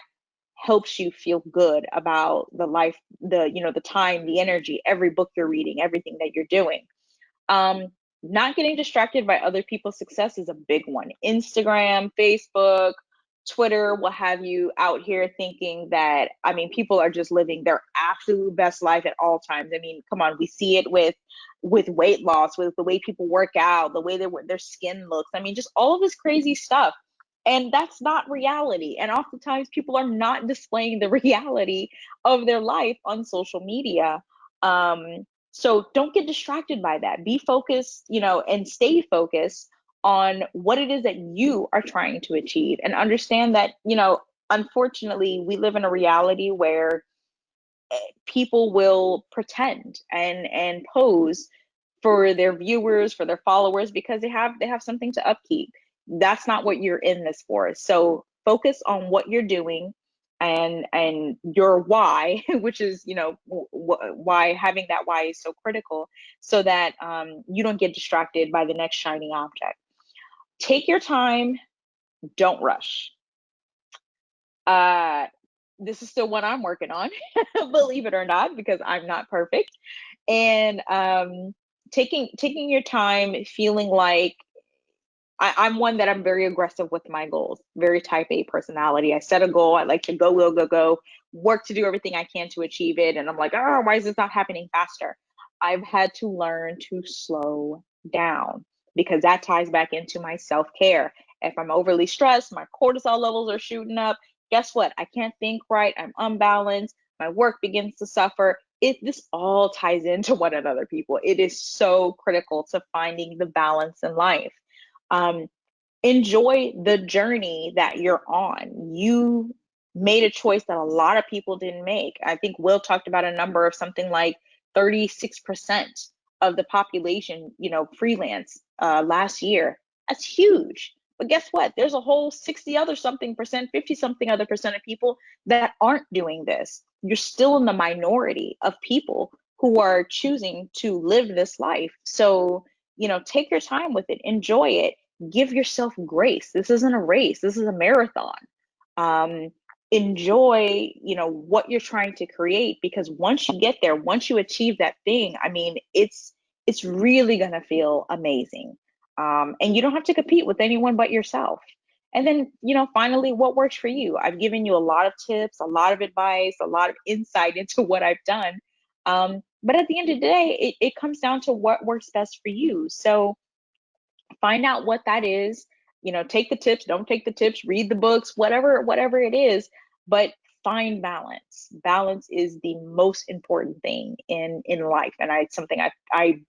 helps you feel good about the life, the time, the energy, every book you're reading, everything that you're doing. um Not getting distracted by other people's success is a big one. Instagram, Facebook, Twitter, what have you, out here thinking that, I mean, people are just living their absolute best life at all times. I mean, come on, we see it with weight loss, with the way people work out, the way their skin looks. I mean, just all of this crazy stuff. And that's not reality. And oftentimes people are not displaying the reality of their life on social media. So don't get distracted by that. Be focused, and stay focused on what it is that you are trying to achieve, and understand that, unfortunately, we live in a reality where people will pretend and pose for their viewers, for their followers, because they have something to upkeep. That's not what you're in this for. So focus on what you're doing, and your why, which is, why having that why is so critical, so that you don't get distracted by the next shining object. Take your time, don't rush. uh this is still what I'm working on, believe it or not, because I'm not perfect. And taking your time, feeling like I'm one that I'm very aggressive with my goals, very type A personality. I set a goal, I like to go, go, go, go, work to do everything I can to achieve it. And I'm like, oh, why is this not happening faster? I've had to learn to slow down, because that ties back into my self-care. If I'm overly stressed, my cortisol levels are shooting up. Guess what? I can't think right. I'm unbalanced. My work begins to suffer. This all ties into one another, people. It is so critical to finding the balance in life. um, Enjoy the journey that you're on. You made a choice that a lot of people didn't make. I think Will talked about a number of something like 36% of the population, freelance last year. That's huge. But guess what? There's a whole 60 other something percent, 50 something other percent of people that aren't doing this. You're still in the minority of people who are choosing to live this life. So, take your time with it, enjoy it, give yourself grace. This isn't a race, this is a marathon. um, Enjoy, what you're trying to create, because once you get there, once you achieve that thing, I mean, it's really going to feel amazing. And you don't have to compete with anyone but yourself. And then, finally, what works for you. I've given you a lot of tips, a lot of advice, a lot of insight into what I've done. But at the end of the day, it comes down to what works best for you. So find out what that is. Take the tips, don't take the tips, read the books, whatever it is, but find balance. Balance is the most important thing in life, and something I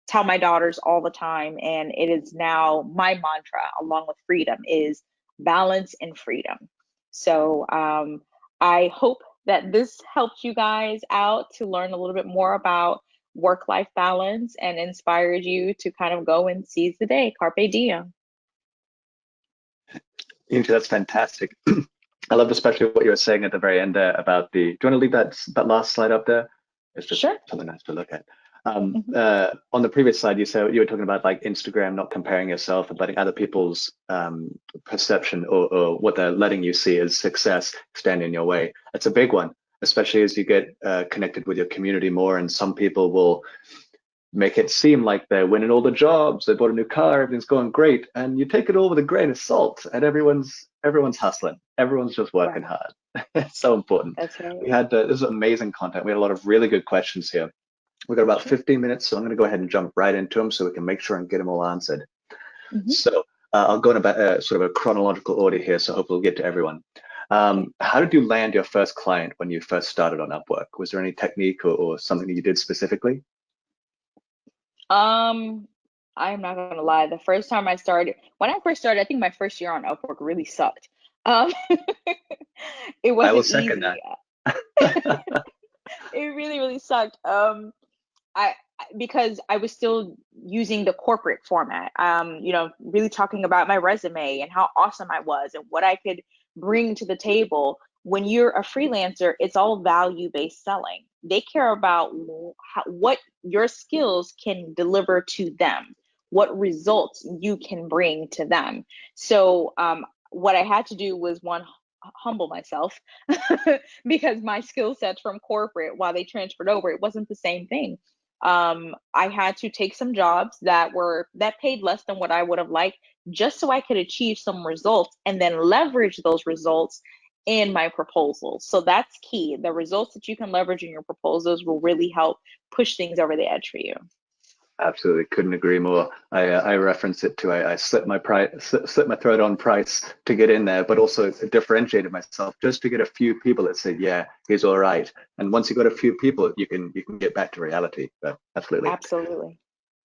tell my daughters all the time, and it is now my mantra, along with freedom, is balance and freedom. So I hope that this helped you guys out to learn a little bit more about work-life balance and inspired you to kind of go and seize the day. Carpe diem. Yunche, that's fantastic. I love especially what you were saying at the very end there about the. Do you want to leave that last slide up there? It's just Sure. something nice to look at. On the previous slide, you said you were talking about like Instagram, not comparing yourself and letting other people's perception or what they're letting you see as success stand in your way. That's a big one, especially as you get connected with your community more. And some people will make it seem like they're winning all the jobs, they bought a new car, everything's going great, and you take it all with a grain of salt. And everyone's hustling, everyone's just working hard. It's so important. That's right. We had this is amazing content. We had a lot of really good questions here. We've got about 15 minutes, so I'm going to go ahead and jump right into them so we can make sure and get them all answered. So I'll go in about sort of a chronological order here, so hopefully we'll get to everyone. How did you land your first client when you first started on Upwork? Was there any technique or something that you did specifically? I'm not gonna lie. The first time when I first started, I think my first year on Upwork really sucked. Um, it I will wasn't second easy. that. It really, really sucked. Because I was still using the corporate format, really talking about my resume and how awesome I was and what I could bring to the table. When you're a freelancer, it's all value-based selling. They care about what your skills can deliver to them, what results you can bring to them. So what I had to do was humble myself because my skill sets from corporate, while they transferred over, it wasn't the same thing. I had to take some jobs that paid less than what I would have liked, just so I could achieve some results and then leverage those results in my proposals. So that's key. The results that you can leverage in your proposals will really help push things over the edge for you. Absolutely, couldn't agree more. I reference it to I slit my throat on price to get in there, but also differentiated myself just to get a few people that said, yeah, he's all right. And once you got a few people, you can get back to reality. But Absolutely.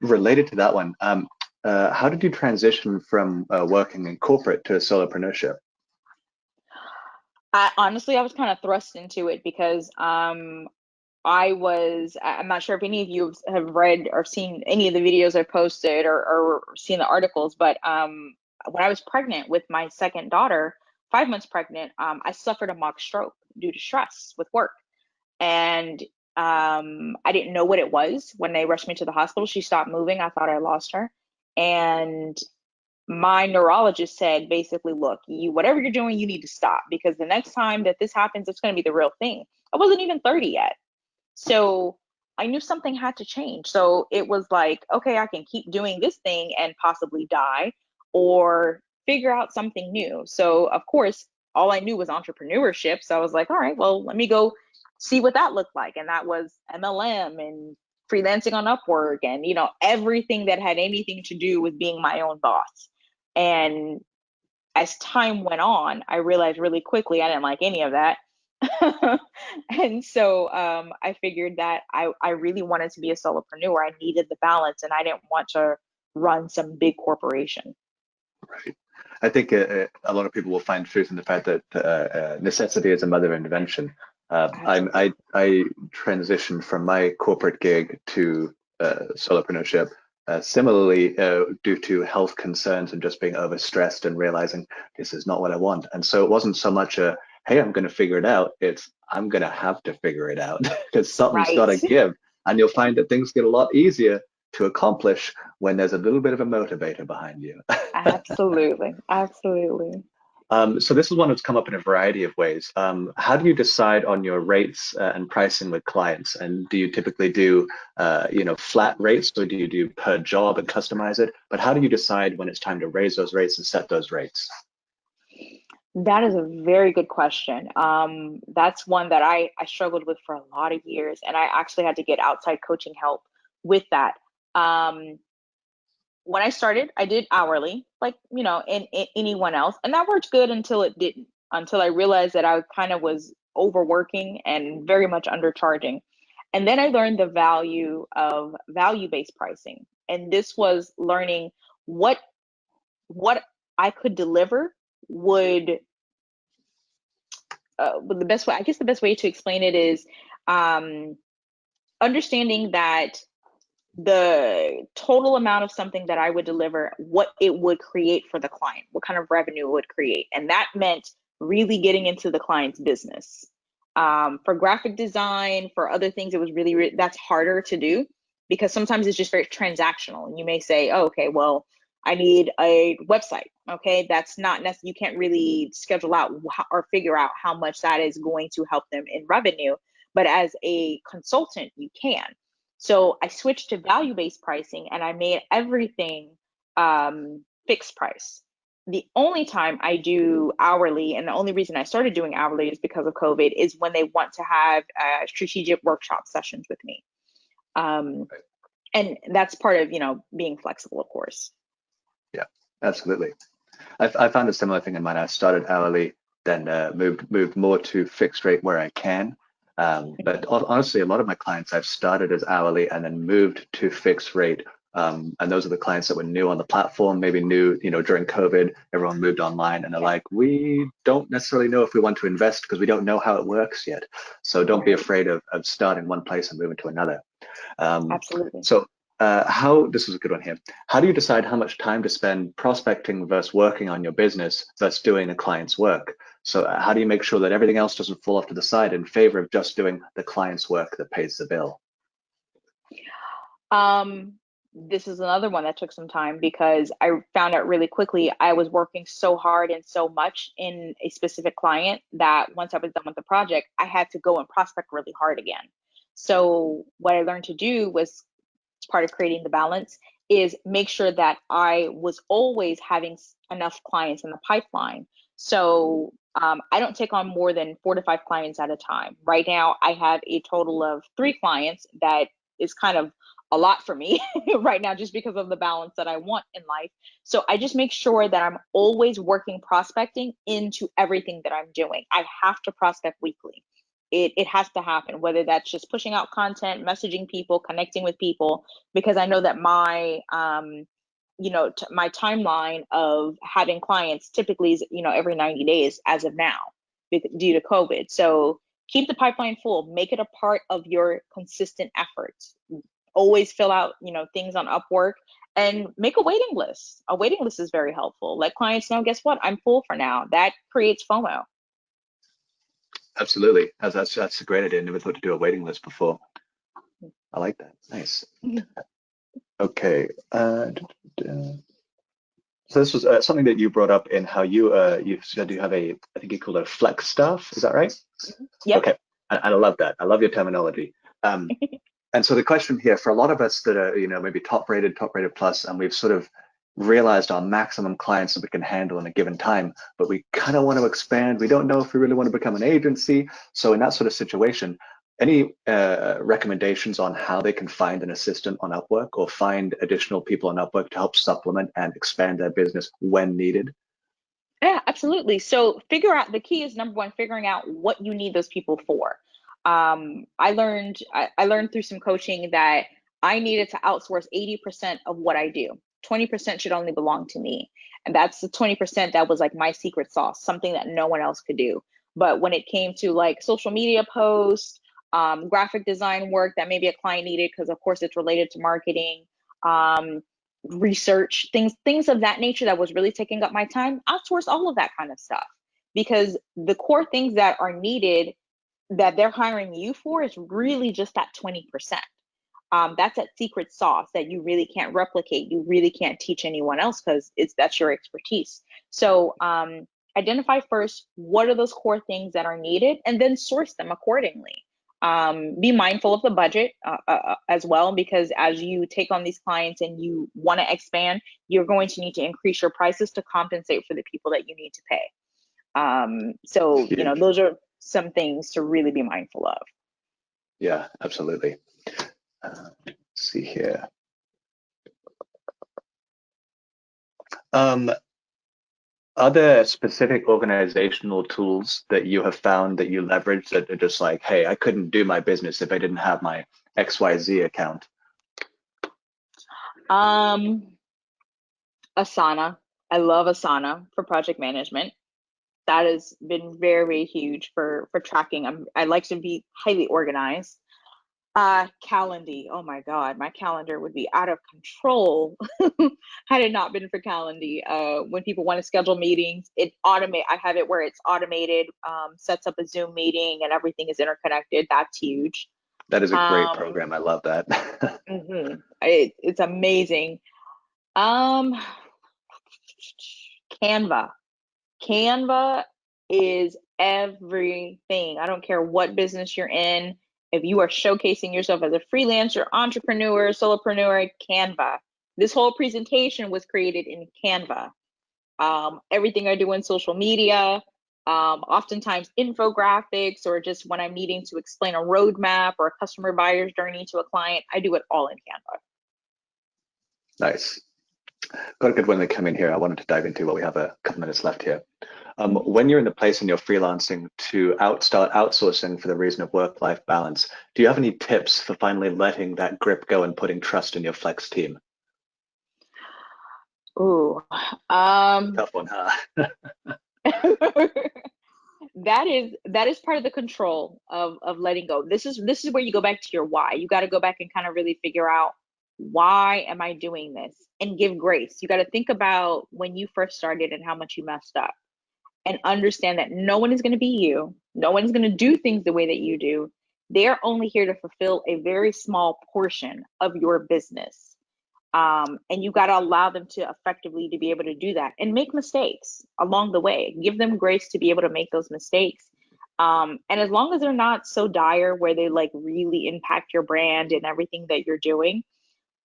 Related to that one, how did you transition from working in corporate to solopreneurship? I was kind of thrust into it because I'm not sure if any of you have read or seen any of the videos I posted or seen the articles, but when I was pregnant with my second daughter, 5 months pregnant, I suffered a mock stroke due to stress with work. And I didn't know what it was. When they rushed me to the hospital, she stopped moving. I thought I lost her. And my neurologist said, basically, look, whatever you're doing, you need to stop, because the next time that this happens, it's going to be the real thing. I wasn't even 30 yet. So I knew something had to change. So it was like, okay, I can keep doing this thing and possibly die, or figure out something new. So of course, all I knew was entrepreneurship. So I was like, all right, well, let me go see what that looked like. And that was MLM and freelancing on Upwork and, everything that had anything to do with being my own boss. And as time went on, I realized really quickly I didn't like any of that. And so I figured that I really wanted to be a solopreneur. I needed the balance, and I didn't want to run some big corporation. Right. I think a lot of people will find truth in the fact that necessity is a mother of invention. I transitioned from my corporate gig to solopreneurship similarly due to health concerns and just being overstressed and realizing this is not what I want. And so it wasn't so much a, hey, I'm going to figure it out. It's I'm going to have to figure it out because something's got to give. And you'll find that things get a lot easier to accomplish when there's a little bit of a motivator behind you. Absolutely. Absolutely. So this is one that's come up in a variety of ways. How do you decide on your rates and pricing with clients? And do you typically do, flat rates, or do you do per job and customize it? But how do you decide when it's time to raise those rates and set those rates? That is a very good question. That's one that I struggled with for a lot of years, and I actually had to get outside coaching help with that. When I started, I did hourly, like, and anyone else. And that worked good until it didn't, until I realized that I kind of was overworking and very much undercharging. And then I learned the value of value-based pricing. And this was learning what I could deliver would the best way, I guess the best way to explain it is understanding that the total amount of something that I would deliver, what it would create for the client, what kind of revenue it would create. And that meant really getting into the client's business. For graphic design, for other things, it was really, that's harder to do because sometimes it's just very transactional. And you may say, oh, okay, well, I need a website. Okay, that's not necessarily, you can't really schedule out or figure out how much that is going to help them in revenue. But as a consultant, you can. So I switched to value-based pricing and I made everything fixed price. The only time I do hourly, and the only reason I started doing hourly is because of COVID, is when they want to have strategic workshop sessions with me. And that's part of, being flexible, of course. Yeah, absolutely. I found a similar thing in mine. I started hourly, then moved more to fixed rate where I can. But honestly, a lot of my clients I've started as hourly and then moved to fixed rate. And those are the clients that were new on the platform, maybe new, during COVID, everyone moved online and they're like, we don't necessarily know if we want to invest because we don't know how it works yet. So don't be afraid of starting one place and moving to another. Absolutely. So this is a good one here. How do you decide how much time to spend prospecting versus working on your business versus doing a client's work? So how do you make sure that everything else doesn't fall off to the side in favor of just doing the client's work that pays the bill? This is another one that took some time because I found out really quickly I was working so hard and so much in a specific client that once I was done with the project, I had to go and prospect really hard again. So what I learned to do was, part of creating the balance, is make sure that I was always having enough clients in the pipeline. So I don't take on more than 4 to 5 clients at a time. Right now, I have a total of 3 clients. That is kind of a lot for me right now, just because of the balance that I want in life. So I just make sure that I'm always working prospecting into everything that I'm doing. I have to prospect weekly. It has to happen, whether that's just pushing out content, messaging people, connecting with people, because I know that my my timeline of having clients typically is every 90 days as of now due to COVID. So keep the pipeline full, make it a part of your consistent efforts. Always fill out things on Upwork and make a waiting list. A waiting list is very helpful. Let clients know, guess what, I'm full for now. That creates FOMO. Absolutely. That's a great idea. Never thought to do a waiting list before. I like that. Nice. Okay. So this was something that you brought up in how you said you have I think you called it a flex staff. Is that right? Yep. Okay. And I love that. I love your terminology. And so the question here for a lot of us that are, maybe top rated plus, and we've sort of realized our maximum clients that we can handle in a given time, but we kind of want to expand. We don't know if we really want to become an agency. So in that sort of situation, any recommendations on how they can find an assistant on Upwork or find additional people on Upwork to help supplement and expand their business when needed? Yeah, absolutely. So the key is, number one, figuring out what you need those people for. I learned through some coaching that I needed to outsource 80% of what I do. 20% should only belong to me. And that's the 20% that was like my secret sauce, something that no one else could do. But when it came to like social media posts, graphic design work that maybe a client needed, because of course it's related to marketing, research, things of that nature that was really taking up my time, outsource all of that kind of stuff. Because the core things that are needed that they're hiring you for is really just that 20%. That's that secret sauce that you really can't replicate. You really can't teach anyone else because that's your expertise. So identify first what are those core things that are needed, and then source them accordingly. Be mindful of the budget as well, because as you take on these clients and you want to expand, you're going to need to increase your prices to compensate for the people that you need to pay. So those are some things to really be mindful of. Yeah, absolutely. Let's see here. Are there specific organizational tools that you have found that you leverage that are just like, hey, I couldn't do my business if I didn't have my XYZ account? Asana. I love Asana for project management. That has been very, very huge for tracking. I like to be highly organized. Calendly. Oh my God, my calendar would be out of control had it not been for Calendly. When people want to schedule meetings, I have it where it's automated, sets up a Zoom meeting and everything is interconnected. That's huge. That is a great program. I love that. It's amazing. Um, Canva. Canva is everything. I don't care what business you're in. If you are showcasing yourself as a freelancer, entrepreneur, solopreneur, Canva. This whole presentation was created in Canva. Everything I do in social media, oftentimes infographics, or just when I'm needing to explain a roadmap or a customer buyer's journey to a client, I do it all in Canva. Nice. Got a good one that come in here. I wanted to dive into, but we have a couple minutes left here. When you're in the place in your freelancing to start outsourcing for the reason of work-life balance, do you have any tips for finally letting that grip go and putting trust in your flex team? Ooh, Tough one, huh? that is part of the control of letting go. This is where you go back to your why. You got to go back and kind of really figure out, why am I doing this? And give grace. You got to think about when you first started and how much you messed up, and understand that no one is going to be you. No one's going to do things the way that you do. They're only here to fulfill a very small portion of your business. And you got to allow them to effectively to be able to do that and make mistakes along the way. Give them grace to be able to make those mistakes. And as long as they're not so dire where they like really impact your brand and everything that you're doing,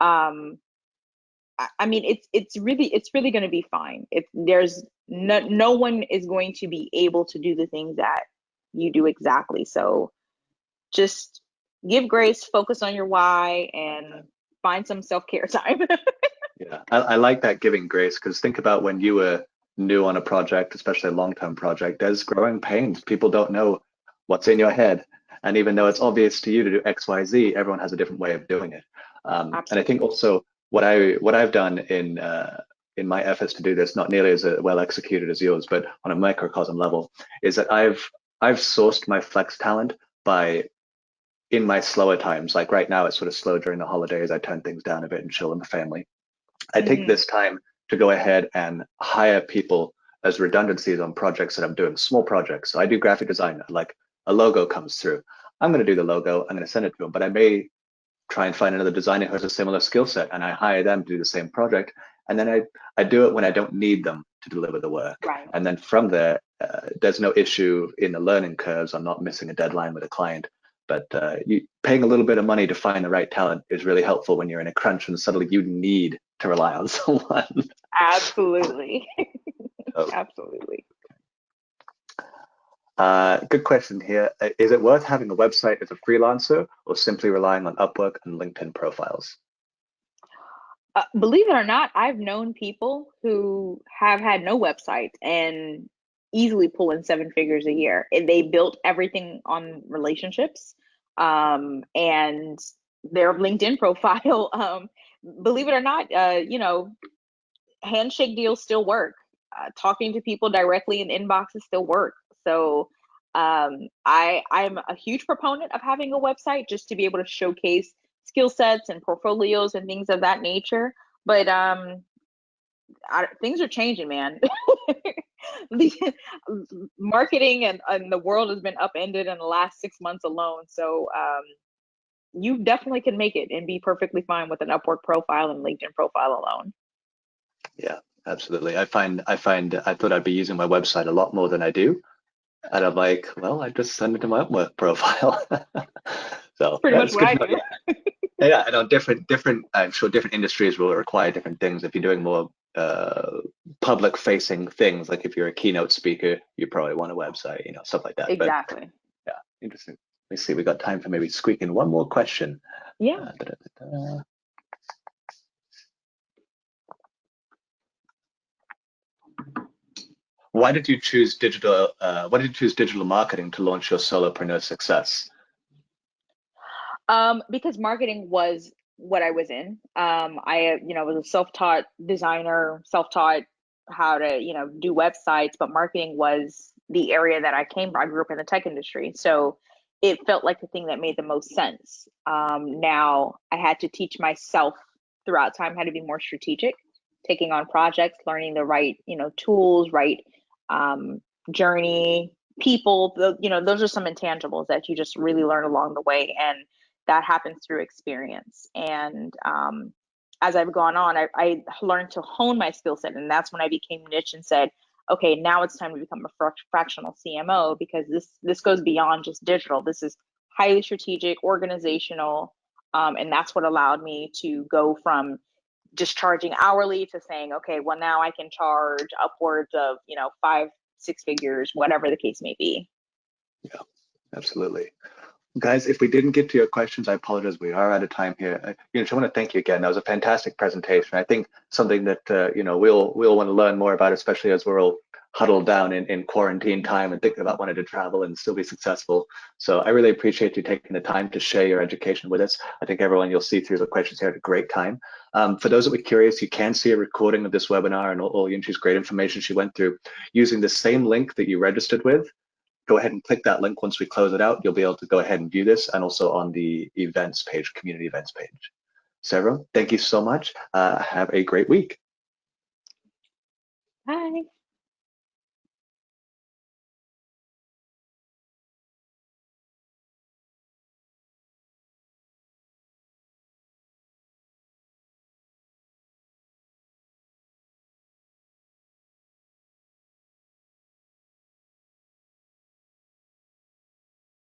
I mean, it's really going to be fine. There's no one is going to be able to do the things that you do exactly. So just give grace, focus on your why, and find some self-care time. Yeah, I like that, giving grace, because think about when you were new on a project, especially a long-term project, there's growing pains. People don't know what's in your head. And even though it's obvious to you to do X, Y, Z, everyone has a different way of doing it. And I think also what I've done in my efforts to do this, not nearly as well executed as yours, but on a microcosm level, is that I've sourced my flex talent by, in my slower times, like right now it's sort of slow during the holidays, I turn things down a bit and chill with the family. I take this time to go ahead and hire people as redundancies on projects that I'm doing, small projects. So I do graphic design, like a logo comes through. I'm going to do the logo, I'm going to send it to them, but I may try and find another designer who has a similar skill set, and I hire them to do the same project. And then I do it when I don't need them to deliver the work. Right. And then from there, there's no issue in the learning curves. I'm not missing a deadline with a client. But paying a little bit of money to find the right talent is really helpful when you're in a crunch and suddenly you need to rely on someone. Absolutely. So, absolutely. good question here. Is it worth having a website as a freelancer, or simply relying on Upwork and LinkedIn profiles? Believe it or not, I've known people who have had no website and easily pull in 7 figures a year. And they built everything on relationships, and their LinkedIn profile. Believe it or not, handshake deals still work. Talking to people directly in inboxes still work. So I'm a huge proponent of having a website just to be able to showcase skill sets and portfolios and things of that nature. But things are changing, man. The marketing and the world has been upended in the last 6 months alone. So you definitely can make it and be perfectly fine with an Upwork profile and LinkedIn profile alone. Yeah, absolutely. I thought I'd be using my website a lot more than I do. And I'm like, well, I just send it to my Upwork profile. So Pretty much that's what good. I do. Yeah, I know I'm sure different industries will require different things. If you're doing more public facing things, like if you're a keynote speaker, you probably want a website, stuff like that. Exactly. But yeah, interesting. Let me see, we got time for maybe squeak in one more question. Yeah. Why did you choose digital marketing to launch your solopreneur success? Because marketing was what I was in. I was a self-taught designer, self-taught how to, do websites, but marketing was the area that I came from. I grew up in the tech industry. So it felt like the thing that made the most sense. Now I had to teach myself throughout time how to be more strategic, taking on projects, learning the right, tools, right journey, people, those are some intangibles that you just really learn along the way. And that happens through experience. And as I've gone on, I learned to hone my skill set. And that's when I became niche and said, okay, now it's time to become a fractional CMO, because this goes beyond just digital. This is highly strategic, organizational. And that's what allowed me to go from just charging hourly to saying, okay, well, now I can charge upwards of, 5-6 figures, whatever the case may be. Yeah, absolutely. Guys, if we didn't get to your questions, I apologize. We are out of time here. I want to thank you again. That was a fantastic presentation. I think something that we'll want to learn more about, especially as we're all huddled down in quarantine time and thinking about wanting to travel and still be successful. So I really appreciate you taking the time to share your education with us. I think everyone, you'll see through the questions here, had a great time. For those that were curious, you can see a recording of this webinar and all Yunche's great information she went through using the same link that you registered with. Go ahead and click that link. Once we close it out, you'll be able to go ahead and view this, and also on the events page, community events page. So everyone, thank you so much. Have a great week. Bye.